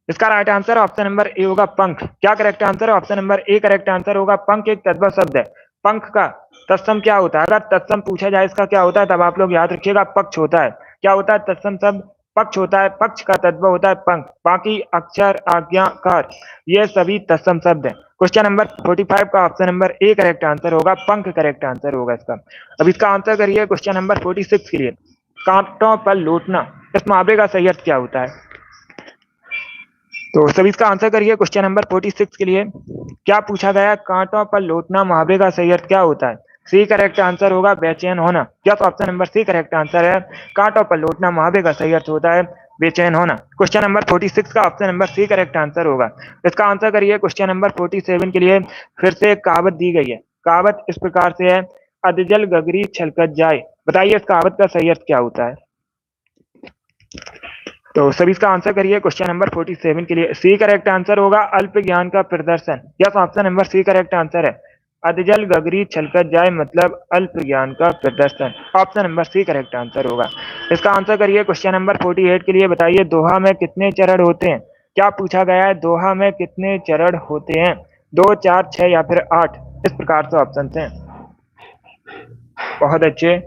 इसका राइट आंसर ऑप्शन नंबर ए होगा पंख। क्या करेक्ट आंसर है? Option number A correct answer होगा। पंख एक तद्भव शब्द है। पंख का तत्सम क्या होता है? अगर तत्सम पूछा जाए इसका क्या होता है, तब आप लोग याद रखिएगा पक्ष होता है। क्या होता है? तत्सम शब्द पक्ष होता है। पक्ष का तद्भव होता है पंख। बाकी अक्षर, आज्ञा, कार्य ये सभी तत्सम शब्द है। क्वेश्चन नंबर 45 का option number A correct answer होगा। पंख करेक्ट आंसर होगा इसका। अब इसका आंसर करिए क्वेश्चन नंबर 46 के लिए। कांटों पर लौटना, इस मुहावरे का सही अर्थ क्या होता है। तो सभी इसका आंसर करिए क्वेश्चन नंबर 46 के लिए। क्या पूछा गया? कांटों पर लौटना मुहावरे का सही अर्थ क्या होता है। सी करेक्ट आंसर होगा बेचैन होना। क्या तो option number C correct answer है। कांटों पर लौटना मुहावरे का सही अर्थ होता है बेचैन होना। क्वेश्चन नंबर 46 का option number C correct answer होगा। इसका आंसर करिए क्वेश्चन नंबर 47 के लिए। फिर से एक कहावत दी गई है। कहावत इस प्रकार से है, अधजल गगरी छलकत जाए। बताइए इस कहावत का सही अर्थ क्या होता है। तो सभी इसका आंसर करिए क्वेश्चन नंबर 47 के लिए। सी करेक्ट आंसर होगा अल्प ज्ञान का प्रदर्शन। Yes, option number C correct answer है। अधजल गगरी छलकत जाए मतलब अल्प ज्ञान का प्रदर्शन। Option number C correct answer होगा। इसका आंसर करिए क्वेश्चन नंबर 48 के लिए। बताइए दोहा में कितने चरण होते हैं? क्या पूछा गया है? दोहा में कितने चरण होते हैं? 2, 4, 6 या फिर 8? इस प्रकार से ऑप्शन हैं। बहुत अच्छे।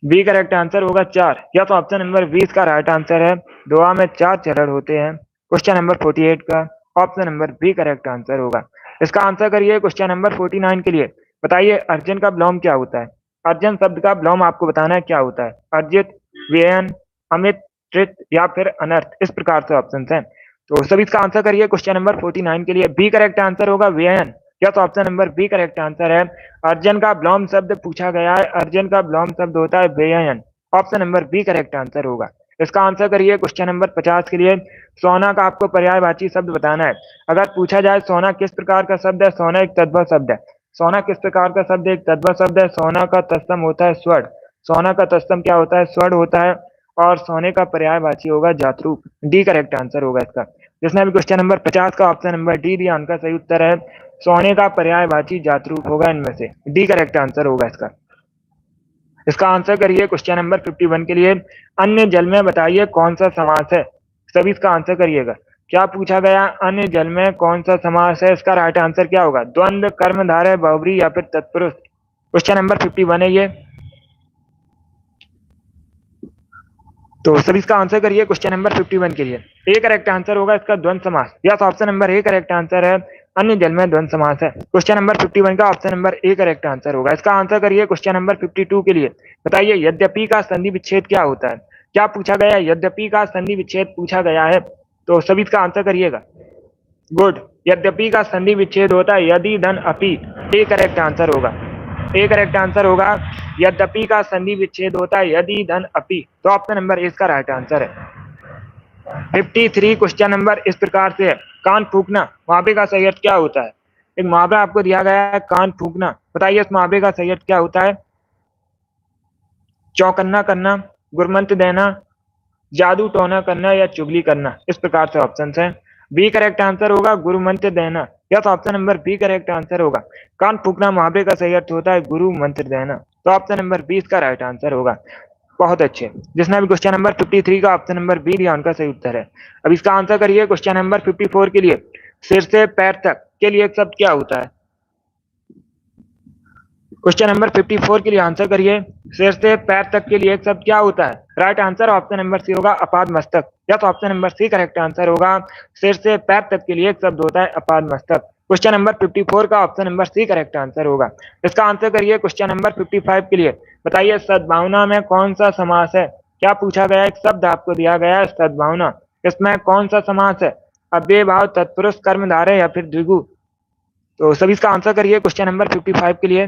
बी करेक्ट आंसर होगा 4। या तो ऑप्शन नंबर 20 का राइट आंसर है। दोहा में 4 चरण होते हैं। क्वेश्चन नंबर 48 का option number B correct answer होगा। इसका आंसर करिए क्वेश्चन नंबर 49 के लिए। बताइए अर्जन का विलोम क्या होता है? अर्जन शब्द का विलोम आपको बताना है क्या होता है? अर्जित, व्ययन, अमित, त्रित या फिर अनर्थ? इस प्रकार से ऑप्शन हैं। तो सभी इसका आंसर करिए क्वेश्चन नंबर 49 के लिए। बी करेक्ट आंसर होगा व्ययन। या तो option number B correct answer है। अर्जन का विलोम शब्द पूछा गया है। अर्जन का विलोम शब्द होता है व्ययन। Option number B correct answer होगा। इसका आंसर करिए क्वेश्चन नंबर 50 के लिए। सोना का आपको पर्यायवाची शब्द बताना है। अगर पूछा जाए सोना किस प्रकार का शब्द है? सोना एक तद्भव शब्द है। सोना किस प्रकार का शब्द है? एक तद्भव शब्द है। सोना का तत्सम होता है स्वर्ण। सोना का तत्सम क्या होता है? स्वर्ण होता है। और सोने का पर्यायवाची होगा जातरूप। डी करेक्ट आंसर होगा इसका। जिसने भी क्वेश्चन नंबर 50 का ऑप्शन नंबर डी दिया उनका सही उत्तर है सोने का पर्यायवाची जातरूप होगा। इनमें से डी करेक्ट आंसर होगा इसका। इसका आंसर करिए क्वेश्चन नंबर 51 के लिए। अन्य जल में बताइए कौन सा समास है? सभी इसका आंसर करिएगा। क्या पूछा गया? अन्य जल में कौन सा समास है? इसका राइट आंसर क्या होगा? द्वंद्व, कर्मधारय, बहुब्री या फिर तत्पुरुष? क्वेश्चन नंबर 51 है ये। तो सभी इसका आंसर करिए क्वेश्चन नंबर 51 के लिए। ए करेक्ट आंसर होगा इसका द्वंद्व समास। Yes, option number A correct answer है। अन्य जल में द्वंद्व समास है। क्वेश्चन नंबर 51 का option number A correct answer होगा। इसका आंसर करिए क्वेश्चन नंबर 52 के लिए। बताइए यद्यपि का संधि विच्छेद क्या होता है? क्या पूछा गया है? यद्यपि का संधि विच्छेद पूछा गया है। तो सभी इसका आंसर करिएगा। गुड। यद्यपि का संधि विच्छेद होता है यदि धन अपि। ए करेक्ट आंसर होगा। ए करेक्ट आंसर होगा। यद्यपि का संधि विच्छेद होता है यदि धन अपि। तो ऑप्शन नंबर इसका राइट आंसर है। 53 क्वेश्चन नंबर इस प्रकार से है। कान फूकना मुहावरे का सही अर्थ क्या होता है? एक मुहावरा आपको दिया गया है कान फूकना। बताइए इस मुहावरे का सही अर्थ क्या होता है? चौकन्ना करना, गुरमंत्र देना, जादू टोना करना या चुगली करना? इस प्रकार से ऑप्शन हैं। बी करेक्ट आंसर होगा गुरु मंत्र देना। या तो option number B correct answer होगा। कान फूकना मुहावरे का सही अर्थ होता है गुरु मंत्र देना। तो ऑप्शन नंबर 20 का राइट आंसर होगा। बहुत अच्छे। जिसने भी क्वेश्चन नंबर 53 का ऑप्शन नंबर बी दिया उनका सही उत्तर है। अब इसका आंसर करिए क्वेश्चन नंबर 54 के लिए। सिर से पैर तक के लिए एक शब्द क्या होता है? क्वेश्चन नंबर 54 के लिए आंसर करिए। सिर से पैर तक के लिए एक शब्द क्या होता है? Right answer option number C होगा अपाद मस्तक। या तो option number C correct answer होगा। सिर से पैर तक के लिए एक शब्द होता है अपाद मस्तक। क्वेश्चन नंबर 54 का option number C correct answer होगा। इसका आंसर करिए क्वेश्चन नंबर 55 के लिए। बताइए सद्भावना में कौन सा समास है? क्या पूछा गया? एक शब्द आपको दिया गया है सद्भावना। इसमें कौन सा समास है? अव्यय भाव, तत्पुरुष, कर्मधारय या फिर द्विगु? तो सभी इसका आंसर करिए क्वेश्चन नंबर 55 के लिए।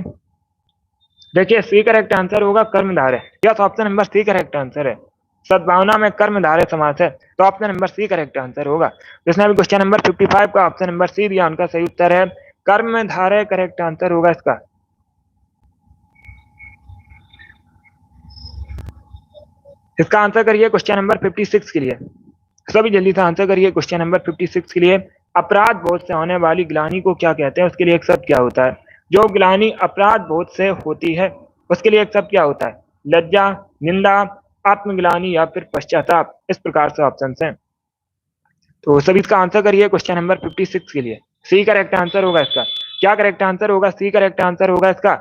देखिए सी करेक्ट आंसर होगा कर्मधारय। Yes, option number C correct answer है। सद्भावना में कर्मधारय समास है। तो option number C correct answer होगा। जिसने भी क्वेश्चन नंबर 55 का ऑप्शन नंबर सी दिया उनका सही उत्तर है कर्मधारय करेक्ट आंसर होगा इसका। इसका आंसर करिए क्वेश्चन नंबर 56 के लिए। सभी जल्दी से आंसर करिए क्वेश्चन नंबर 56 के लिए। अपराध बोध से होने वाली ग्लानि को क्या कहते हैं? उसके लिए एक शब्द क्या होता है? जो ग्लानि अपराध बोध से होती है उसके लिए एक शब्द क्या होता है? लज्जा, निंदा, आत्मग्लानि या फिर पश्चाताप? इस प्रकार से ऑप्शन हैं। तो सभी इसका आंसर करिए क्वेश्चन नंबर 56 के लिए। सी करेक्ट आंसर होगा इसका। क्या करेक्ट आंसर होगा? सी करेक्ट आंसर होगा इसका।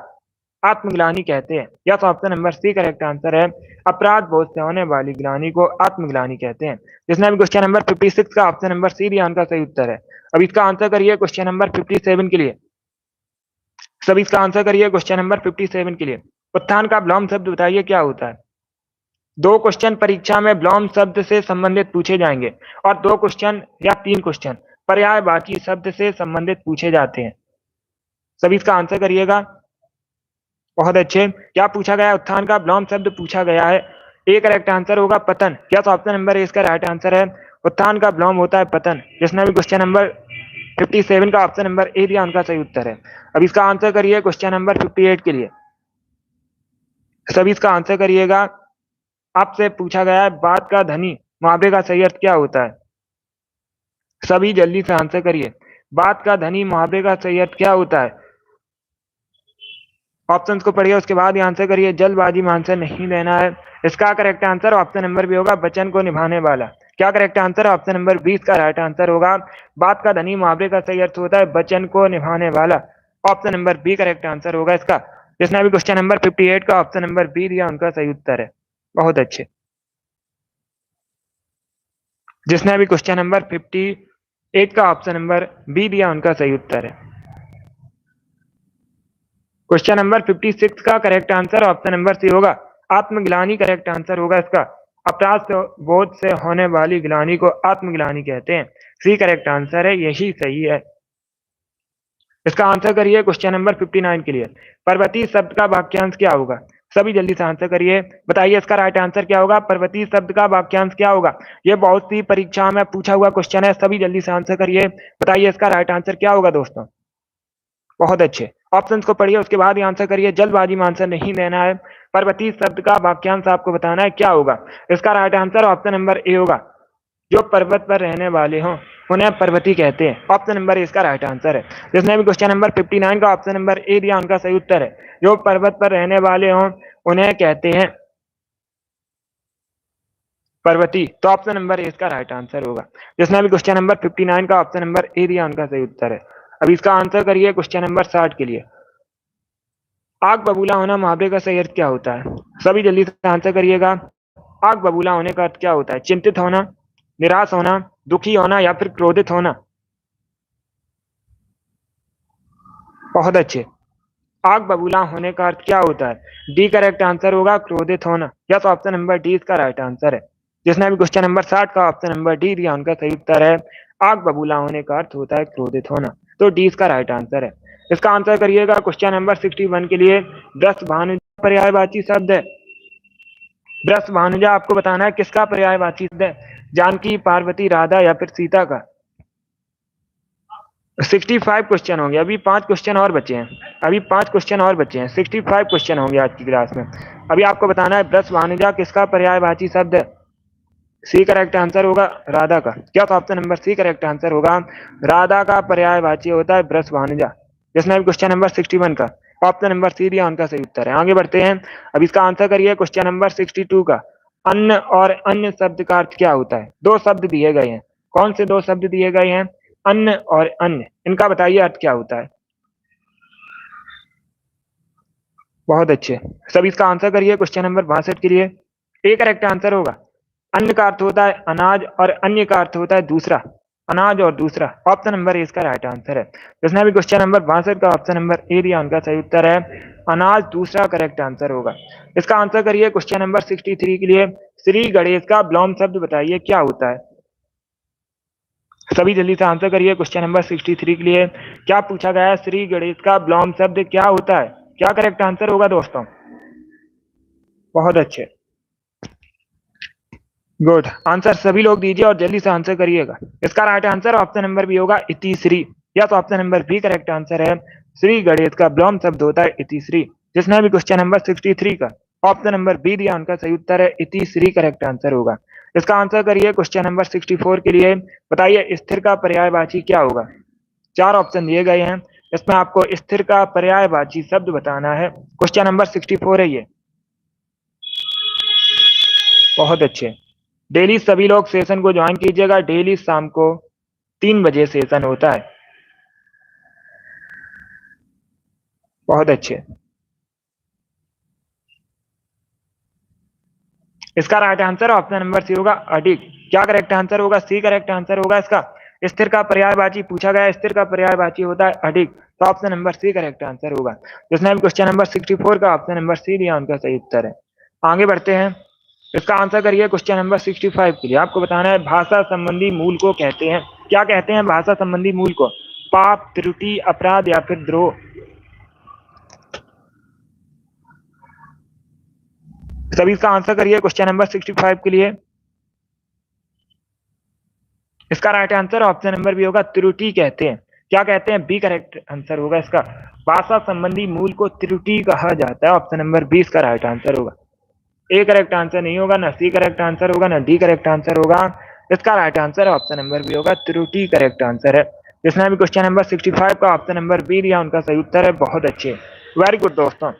आत्मग्लानि कहते हैं। या तो option number C correct answer है। अपराध बोध से होने वाली ग्लानि को आत्मग्लानि कहते हैं। जिसने भी क्वेश्चन नंबर 56 का ऑप्शन नंबर सी दिया उनका सही उत्तर है। अब इसका आंसर करिए क्वेश्चन नंबर 57 के लिए। सभी इसका आंसर करिए क्वेश्चन नंबर 57 के लिए। उत्थान का विलोम शब्द बताइए क्या होता है? 2 क्वेश्चन परीक्षा में विलोम शब्द से संबंधित पूछे जाएंगे और 2 क्वेश्चन या 3 क्वेश्चन पर्यायवाची शब्द से संबंधित पूछे जाते हैं। सभी इसका आंसर करिएगा। बहुत अच्छे। क्या पूछा गया? उत्थान का विलोम शब्द पूछा गया है। ए करेक्ट आंसर होगा पतन। क्या तो ऑप्शन नंबर ए इसका राइट आंसर है। उत्थान का विलोम होता है पतन। जिसने भी क्वेश्चन नंबर 57 का ऑप्शन नंबर ए दिया उनका सही उत्तर है। अब इसका आंसर करिए क्वेश्चन नंबर 58 के लिए। सभी इसका आंसर करिएगा। आपसे पूछा गया है बात का धनी मुहावरे का सही अर्थ क्या होता है? सभी जल्दी से आंसर करिए। बात का धनी मुहावरे का सही अर्थ क्या होता है? ऑप्शंस को पढ़िए, उसके बाद ही आंसर करिए। जल्दबाजी में आंसर नहीं देना है। इसका correct answer option number B होगा, वचन को निभाने वाला। क्या करेक्ट आंसर है? ऑप्शन नंबर 20 का राइट आंसर होगा। बात का धनी मुहावरे का सही अर्थ होता है वचन को निभाने वाला। Option number B correct answer होगा इसका। जिसने अभी क्वेश्चन नंबर 58 का ऑप्शन नंबर बी दिया, उनका सही उत्तर है। बहुत अच्छे। जिसने अभी क्वेश्चन नंबर 58 का ऑप्शन नंबर बी दिया, उनका सही उत्तर है। क्वेश्चन नंबर 56 का correct answer option number C होगा, आत्मग्लानि करेक्ट आंसर होगा इसका। अपराध बोध से होने वाली ग्लानि को आत्मग्लानि कहते हैं। सी करेक्ट आंसर है, यही सही है। इसका आंसर करिए क्वेश्चन नंबर 59 के लिए। पर्वतीय शब्द का वाक्यांश क्या होगा? सभी जल्दी से आंसर करिए, बताइए इसका राइट आंसर क्या होगा। पर्वतीय शब्द का वाक्यांश क्या होगा? ये बहुत सी परीक्षा में पूछा हुआ क्वेश्चन है। सभी जल्दी से आंसर करिए, बताइए इसका राइट आंसर क्या होगा दोस्तों। बहुत अच्छे। ऑप्शंस को पढ़िए, उसके बाद ही आंसर करिए। जल्दबाजी में आंसर नहीं देना है। पर्वतीय शब्द का वाक्यांश आपको बताना है क्या होगा। इसका राइट आंसर ऑप्शन नंबर ए होगा, जो पर्वत पर रहने वाले हों उन्हें पर्वती कहते हैं। ऑप्शन नंबर ए इसका राइट आंसर है। जिसने भी क्वेश्चन नंबर 59 का ऑप्शन नंबर ए दिया, उनका सही उत्तर है। जो पर्वत पर रहने वाले हों उन्हें कहते हैं पर्वती। तो ऑप्शन नंबर ए इसका राइट आंसर होगा। जिसने भी क्वेश्चन नंबर 59 का ऑप्शन नंबर ए दिया, उनका सही उत्तर है। अब इसका आंसर करिए क्वेश्चन नंबर 60 के लिए। आग बबूला होना मुहावरे का सही अर्थ क्या होता है? सभी जल्दी से आंसर करिएगा। आग बबूला होने का अर्थ क्या होता है? चिंतित होना, निराश होना, दुखी होना या फिर क्रोधित होना। बहुत अच्छे। आग बबूला होने का अर्थ क्या होता है? डी करेक्ट आंसर होगा, क्रोधित होना। यस, ऑप्शन नंबर डी इसका राइट आंसर है। जिसने भी क्वेश्चन नंबर 60 का ऑप्शन नंबर डी दिया, उनका सही उत्तर है आग बबूला होने का अर्थ होता है क्रोधित होना। तो डी इसका राइट आंसर है। इसका आंसर करिएगा क्वेश्चन नंबर 61 के लिए। वृष भानुजा पर्यायवाची शब्द है। वृष भानुजा आपको बताना है किसका पर्यायवाची शब्द है? जानकी, पार्वती, राधा या फिर सीता का। 65 क्वेश्चन होंगे, अभी 5 क्वेश्चन और बचे हैं। 65 क्वेश्चन होंगे आज की क्लास में। अभी आपको बताना है वृष भानुजा किसका पर्यायवाची शब्द है। सी करेक्ट आंसर होगा राधा का। क्या तो option number C correct answer होगा, राधा का पर्यायवाची होता है वृष भानुजा। जिसने भी क्वेश्चन नंबर 61 का ऑप्शन नंबर सी दिया, उनका सही उत्तर है। आगे बढ़ते हैं। अब इसका आंसर करिए क्वेश्चन नंबर 62 का। अन्न और अन्य शब्द का अर्थ क्या होता है? 2 शब्द दिए गए हैं। कौन से 2 शब्द दिए गए हैं? अन्न और अन्य, इनका बताइए अर्थ क्या होता है। बहुत अच्छे। सब इसका आंसर करिए क्वेश्चन नंबर 62 के लिए। ए करेक्ट आंसर होगा। अन्न का अर्थ होता है अनाज और अन्य का अर्थ होता है दूसरा। अनाज और दूसरा, ऑप्शन नंबर ए इसका राइट आंसर है। जिसने भी क्वेश्चन नंबर 62 का ऑप्शन नंबर ए दिया, उनका सही उत्तर है अनाज दूसरा करेक्ट आंसर होगा। इसका आंसर करिए क्वेश्चन नंबर 63 के लिए। श्री गणेश का विलोम शब्द बताइए क्या होता है। सभी जल्दी से आंसर करिए क्वेश्चन नंबर 63 के लिए। क्या पूछा गया है? श्री गणेश का विलोम शब्द क्या होता है? क्या करेक्ट आंसर होगा दोस्तों? बहुत अच्छे, गुड आंसर सभी लोग दीजिए और जल्दी से आंसर करिएगा। इसका right answer option number B होगा, इतिश्री। या तो option number B correct answer है। श्री गणेश का विलोम शब्द होता है इतिश्री। जिसने भी क्वेश्चन नंबर 63 का ऑप्शन नंबर बी दिया, उनका सही उत्तर है इतिश्री करेक्ट आंसर होगा। इसका आंसर करिए क्वेश्चन नंबर 64 के लिए। बताइए स्थिर का पर्यायवाची क्या होगा। 4 ऑप्शन दिए गए हैं, इसमें आपको स्थिर का पर्यायवाची शब्द बताना है। क्वेश्चन नंबर 64 है ये। बहुत अच्छे। डेली सभी लोग सेशन को ज्वाइन कीजिएगा। डेली शाम को 3 बजे सेशन होता है। बहुत अच्छे। इसका right answer option number C होगा, अधिक। क्या करेक्ट आंसर होगा? सी करेक्ट आंसर होगा इसका। स्थिर का पर्यायवाची पूछा गया, स्थिर का पर्यायवाची होता है अधिक। तो option number C correct answer होगा। जिसने भी क्वेश्चन नंबर 64 का ऑप्शन नंबर सी दिया, उनका सही उत्तर है। आगे बढ़ते हैं। इसका आंसर करिए क्वेश्चन नंबर 65 के लिए। आपको बताना है भाषा संबंधी मूल को कहते हैं क्या? कहते हैं भाषा संबंधी मूल को? पाप, त्रुटि, अपराध या फिर द्रोह। सभी इसका आंसर करिए क्वेश्चन नंबर 65 के लिए। इसका right answer option number B होगा, त्रुटि कहते हैं। क्या कहते हैं? बी करेक्ट आंसर होगा इसका। भाषा संबंधी मूल को त्रुटि कहा जाता है। ऑप्शन नंबर 20 का राइट आंसर होगा। ए करेक्ट आंसर नहीं होगा, ना सी करेक्ट आंसर होगा, ना डी करेक्ट आंसर होगा। इसका right answer option number B होगा, त्रुटि करेक्ट आंसर है। जिसने भी क्वेश्चन नंबर 65 का ऑप्शन नंबर बी दिया उनका सही उत्तर है। बहुत अच्छे, वेरी गुड दोस्तों।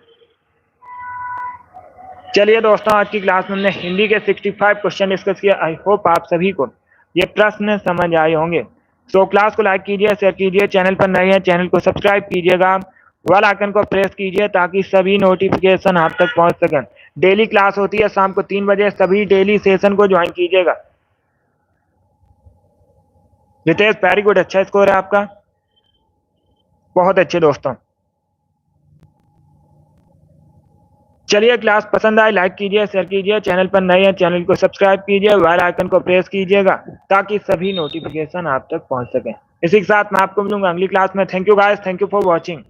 चलिए दोस्तों, आज की क्लास में हमने हिंदी के 65 क्वेश्चन डिस्कस किया। आई होप आप सभी को ये प्रश्न समझ आए होंगे। सो क्लास को लाइक कीजिए, शेयर कीजिए, चैनल पर नए हैं चैनल को सब्सक्राइब कीजिएगा, बेल आइकन को प्रेस कीजिए ताकि सभी नोटिफिकेशन आप तक पहुंच सकें। डेली क्लास होती है शाम को 3 बजे, सभी डेली सेशन को ज्वाइन कीजिएगा। रितेश वेरी गुड, अच्छा स्कोर है आपका, बहुत अच्छे दोस्तों। चलिए, क्लास पसंद आए लाइक कीजिए, शेयर कीजिए, चैनल पर नए हैं चैनल को सब्सक्राइब कीजिए, बेल आइकन को प्रेस कीजिएगा ताकि सभी नोटिफिकेशन आप तक पहुंच सके। इसी के साथ मैं आपको मिलूंगा अगली क्लास में। Thank you guys, thank you for watching.